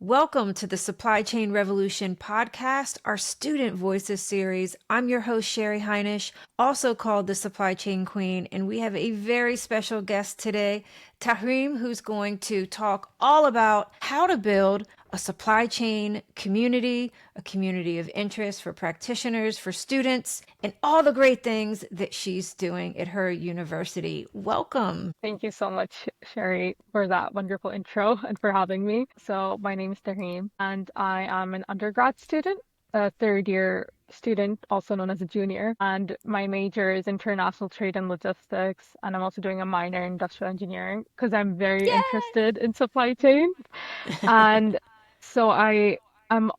Welcome to the Supply Chain Revolution podcast, our Student Voices series. I'm your host, Sheri Hinish, also called the Supply Chain Queen, and we have a very special guest today, Tehreem, who's going to talk all about how to build a supply chain community, a community of interest for practitioners, for students, and all the great things that she's doing at her university. Welcome. Thank you so much, Sherry, for that wonderful intro and for having me. So, my name is Tehreem, and I am an undergrad student, a third year student, also known as a junior. And my major is international trade and logistics, and I'm also doing a minor in industrial engineering because I'm very interested in supply chain. And so am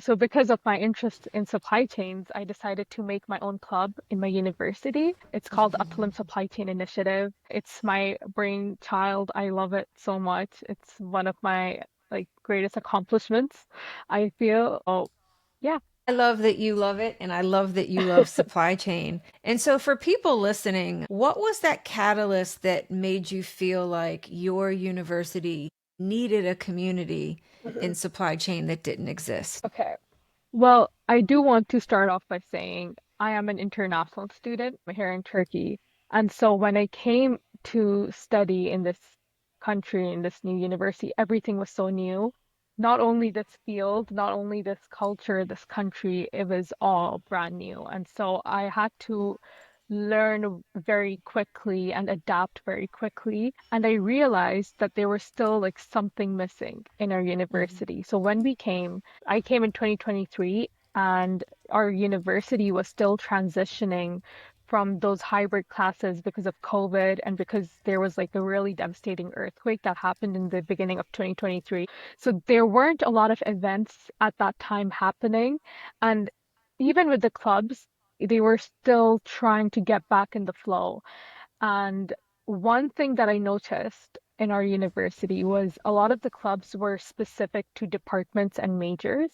so because of my interest in supply chains, I decided to make my own club in my university. It's called Uplim Supply Chain Initiative. It's my brainchild. I love it so much. It's one of my greatest accomplishments, I feel. Oh, yeah. I love that you love it, and I love that you love supply chain. And so, for people listening, what was that catalyst that made you feel like your university needed a community in supply chain that didn't exist? Okay. Well, I do want to start off by saying I am an international student here in Turkey. And so when I came to study in this country, in this new university, everything was so new. Not only this field, not only this culture, this country, it was all brand new. And so I had to learn very quickly and adapt very quickly. And I realized that there was still like something missing in our Mhm. university. So when I came in 2023, and our university was still transitioning from those hybrid classes because of COVID and because there was like a really devastating earthquake that happened in the beginning of 2023. So there weren't a lot of events at that time happening. And even with the clubs, they were still trying to get back in the flow. And one thing that I noticed in our university was a lot of the clubs were specific to departments and majors.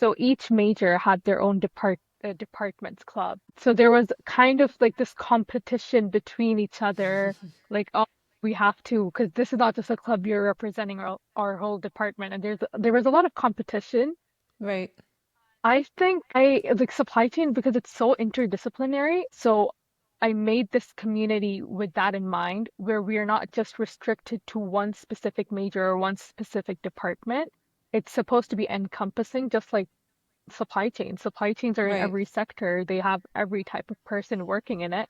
So each major had their own department's club. So there was kind of like this competition between each other, like, oh, we have to, because this is not just a club, you're representing our whole department. And there was a lot of competition. Right. I think I like supply chain because it's so interdisciplinary. So I made this community with that in mind, where we are not just restricted to one specific major or one specific department. It's supposed to be encompassing, just like supply chains. Supply chains are in Right. every sector. They have every type of person working in it.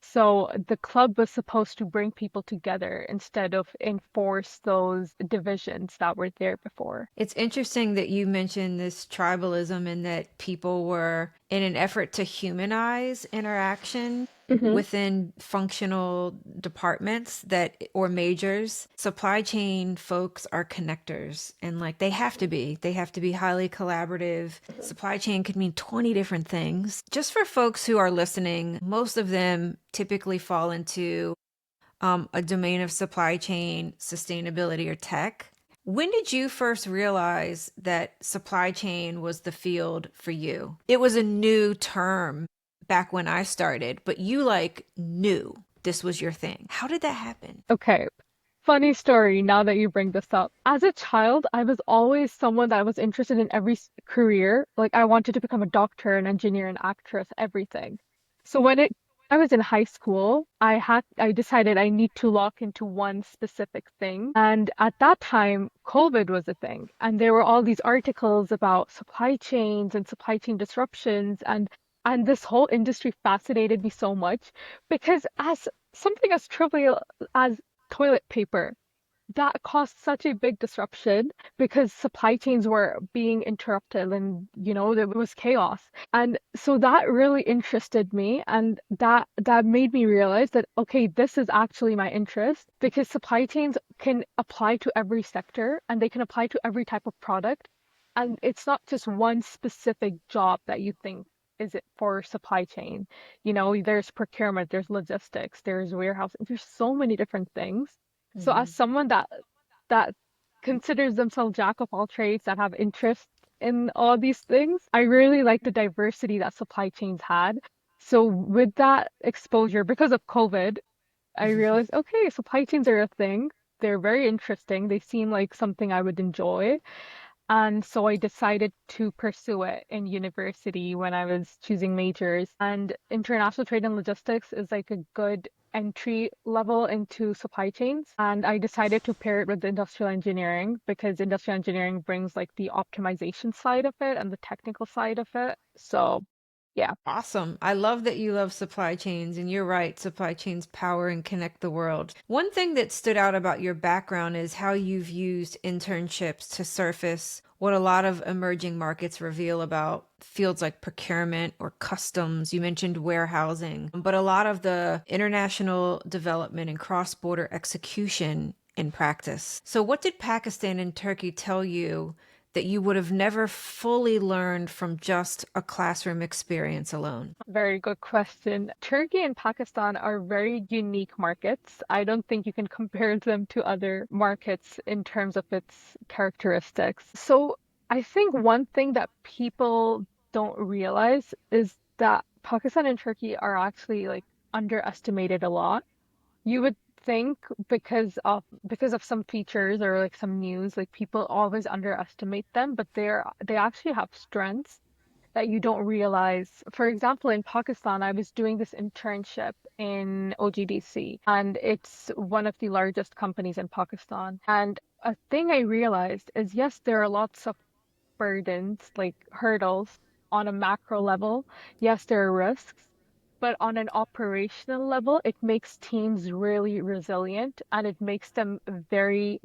So the club was supposed to bring people together instead of enforce those divisions that were there before. It's interesting that you mentioned this tribalism and that people were, in an effort to humanize interaction Hmm. within functional departments that or majors, supply chain folks are connectors, and like they have to be highly collaborative. Supply chain could mean 20 different things. Just for folks who are listening, most of them typically fall into a domain of supply chain, sustainability, or tech. When did you first realize that supply chain was the field for you? It was a new term back when I started, but you like knew this was your thing. How did that happen? Okay, funny story now that you bring this up. As a child, I was always someone that was interested in every career. Like I wanted to become a doctor, an engineer, an actress, everything. So I was in high school, I decided I need to lock into one specific thing. And at that time, COVID was a thing. And there were all these articles about supply chains and supply chain disruptions and this whole industry fascinated me so much because as something as trivial as toilet paper. That caused such a big disruption because supply chains were being interrupted and there was chaos. And so that really interested me and that made me realize that okay, this is actually my interest because supply chains can apply to every sector and they can apply to every type of product. And it's not just one specific job that you think is it for supply chain. There's procurement, there's logistics, there's warehouse, there's so many different things. So as Mhm. someone that considers themselves jack of all trades that have interest in all these things, I really like the diversity that supply chains had. So with that exposure, because of COVID, I realized, okay, supply chains are a thing. They're very interesting. They seem like something I would enjoy. And so I decided to pursue it in university when I was choosing majors. And international trade and logistics is like a good entry level into supply chains. And I decided to pair it with industrial engineering because industrial engineering brings like the optimization side of it and the technical side of it. So, yeah, Awesome. I love that you love supply chains, and you're right, supply chains power and connect the world. One thing that stood out about your background is how you've used internships to surface what a lot of emerging markets reveal about fields like procurement or customs. You mentioned warehousing, but a lot of the international development and cross-border execution in practice. So, what did Pakistan and Turkey tell you that you would have never fully learned from just a classroom experience alone? very good question. Turkey and Pakistan are very unique markets. I don't think you can compare them to other markets in terms of its characteristics. So I think one thing that people don't realize is that Pakistan and Turkey are actually like underestimated a lot. You would think because of some features or like some news, like people always underestimate them, but they actually have strengths that you don't realize. For example, in Pakistan, I was doing this internship in OGDC, and it's one of the largest companies in Pakistan. And a thing I realized is yes, there are lots of burdens, like hurdles on a macro level. Yes, there are risks, but on an operational level, it makes teams really resilient and it makes them very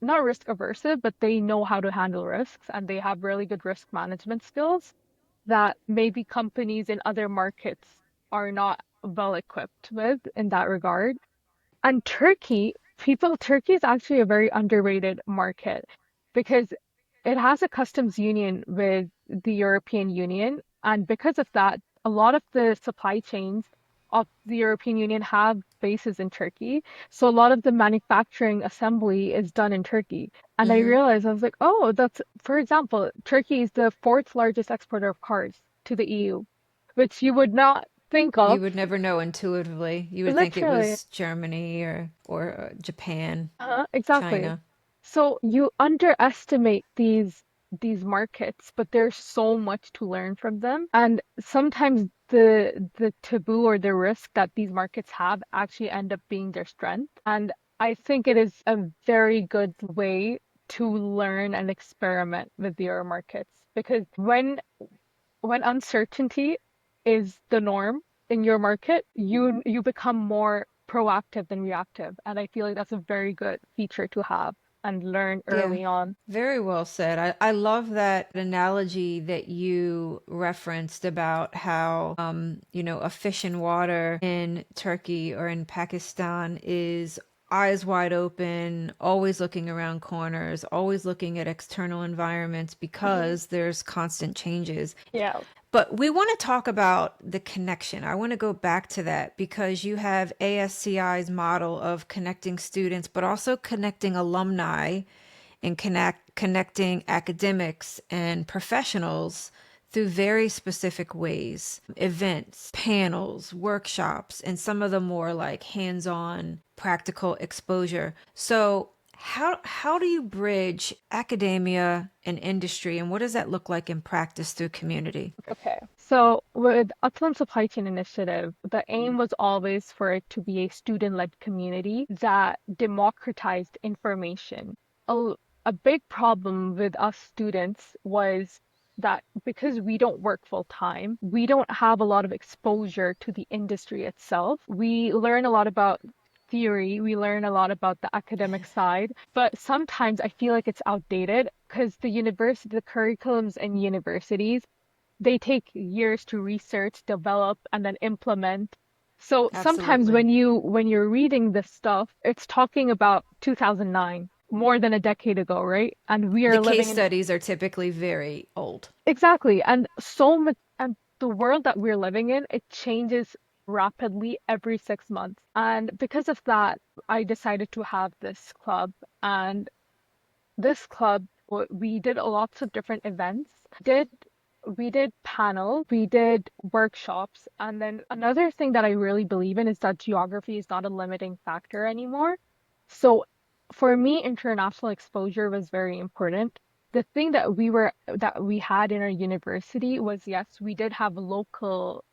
not risk aversive, but they know how to handle risks and they have really good risk management skills that maybe companies in other markets are not well equipped with in that regard. And Turkey is actually a very underrated market because it has a customs union with the European Union. And because of that, a lot of the supply chains of the European Union have bases in Turkey. So a lot of the manufacturing assembly is done in Turkey. And I Hmm. realized I was like, oh, for example, Turkey is the fourth largest exporter of cars to the EU, which you would not think of. You would never know intuitively. You would think it Literally. was Germany or Japan, Exactly. China. So you underestimate these markets, but there's so much to learn from them. And sometimes the taboo or the risk that these markets have actually end up being their strength. And I think it is a very good way to learn and experiment with your markets because when uncertainty is the norm in your market, you become more proactive than reactive. And I feel like that's a very good feature to have and learn Yeah, early on. very well said. I love that analogy that you referenced about how, a fish in water in Turkey or in Pakistan is eyes wide open, always looking around corners, always looking at external environments Mhm. because there's constant changes. Yeah. But we want to talk about the connection. I want to go back to that because you have ASCI's model of connecting students, but also connecting alumni and connecting academics and professionals through very specific ways: events, panels, workshops, and some of the more like hands-on practical exposure. So how do you bridge academia and industry, and what does that look like in practice through community? Okay. So with Uplim Supply Chain Initiative, the aim was always for it to be a student-led community that democratized information. A, a big problem with us students was that because we don't work full time, we don't have a lot of exposure to the industry itself. We learn a lot about theory, we learn a lot about the academic side, but sometimes I feel like it's outdated because the curriculums in universities they take years to research, develop, and then implement. So sometimes Absolutely. when you're reading this stuff, it's talking about 2009, more than a decade ago, right? And we The are case living in studies are typically very old. exactly, and so much, and the world that we're living in, it changes rapidly every 6 months. And because of that, I decided to have this club, and this club, we did lots of different events. Did we did panels, we did workshops, and then another thing that I really believe in is that geography is not a limiting factor anymore. So for me, international exposure was very important. the thing that we had in our university was, yes, we did have local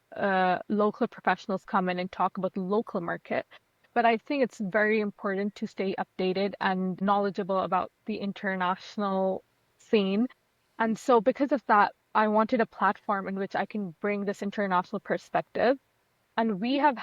professionals come in and talk about the local market. But I think it's very important to stay updated and knowledgeable about the international scene. And so because of that, I wanted a platform in which I can bring this international perspective. And we have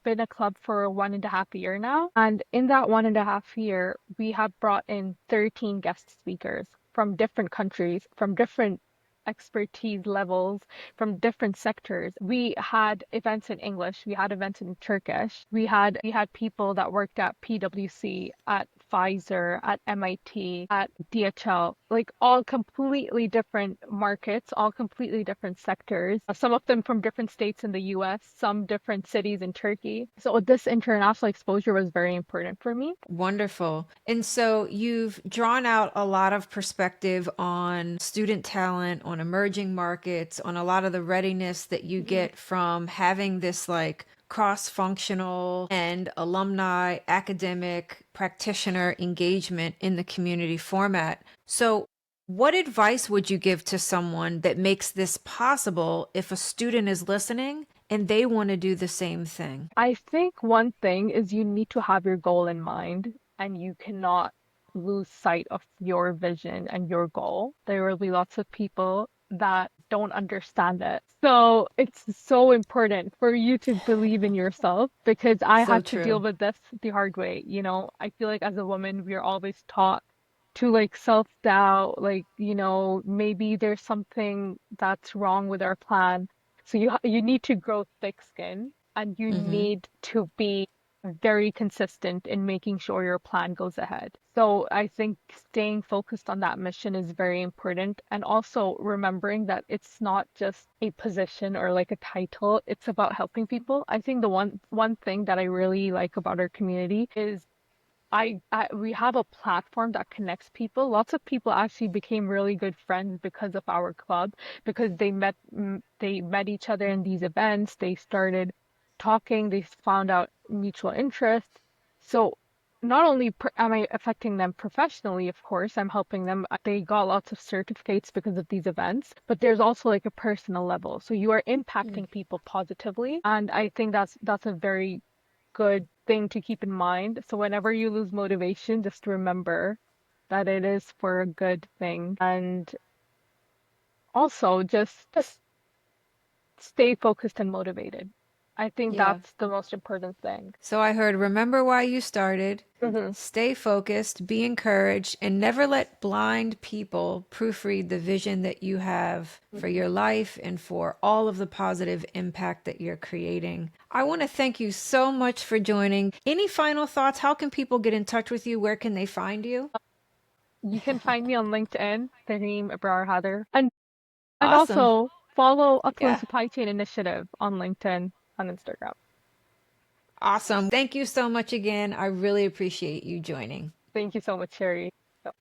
been a club for 1.5 year now. And in that 1.5 year, we have brought in 13 guest speakers from different countries, from different expertise levels, from different sectors. We had events in English, we had events in Turkish, we had people that worked at PwC, at Pfizer, at MIT, at DHL, like all completely different markets, all completely different sectors. Some of them from different states in the US, some different cities in Turkey. So this international exposure was very important for me. Wonderful. And so you've drawn out a lot of perspective on student talent, on emerging markets, on a lot of the readiness that you Mhm. get from having this like cross-functional and alumni, academic, practitioner engagement in the community format. So what advice would you give to someone that makes this possible if a student is listening and they want to do the same thing? I think one thing is you need to have your goal in mind and you cannot lose sight of your vision and your goal. There will be lots of people that don't understand it. So it's so important for you to believe in yourself because I So had to deal true. with this the hard way. You know, I feel like as a woman, we're always taught to like self-doubt, like, maybe there's something that's wrong with our plan. So you need to grow thick skin and you Hmm. need to be very consistent in making sure your plan goes ahead. So I think staying focused on that mission is very important. And also remembering that it's not just a position or like a title, it's about helping people. I think the one thing that I really like about our community is we have a platform that connects people. Lots of people actually became really good friends because of our club, because they met each other in these events. They started talking. They found out mutual interest. So not only am I affecting them professionally, of course, I'm helping them. They got lots of certificates because of these events, but there's also like a personal level. So you are impacting people positively, and I think that's a very good thing to keep in mind. So whenever you lose motivation, just remember that it is for a good thing. And also just stay focused and motivated. I think Yeah. that's the most important thing. So I heard remember why you started, Hmm. stay focused, be encouraged, and never let blind people proofread the vision that you have for your life and for all of the positive impact that you're creating. I want to thank you so much for joining. Any final thoughts? How can people get in touch with you? Where can they find you? You can find me on LinkedIn, Tehreem Abrar Haider, and Awesome. also follow Uplim Yeah. Supply Chain Initiative on LinkedIn, on Instagram. Awesome. Thank you so much again. I really appreciate you joining. Thank you so much, Sheri.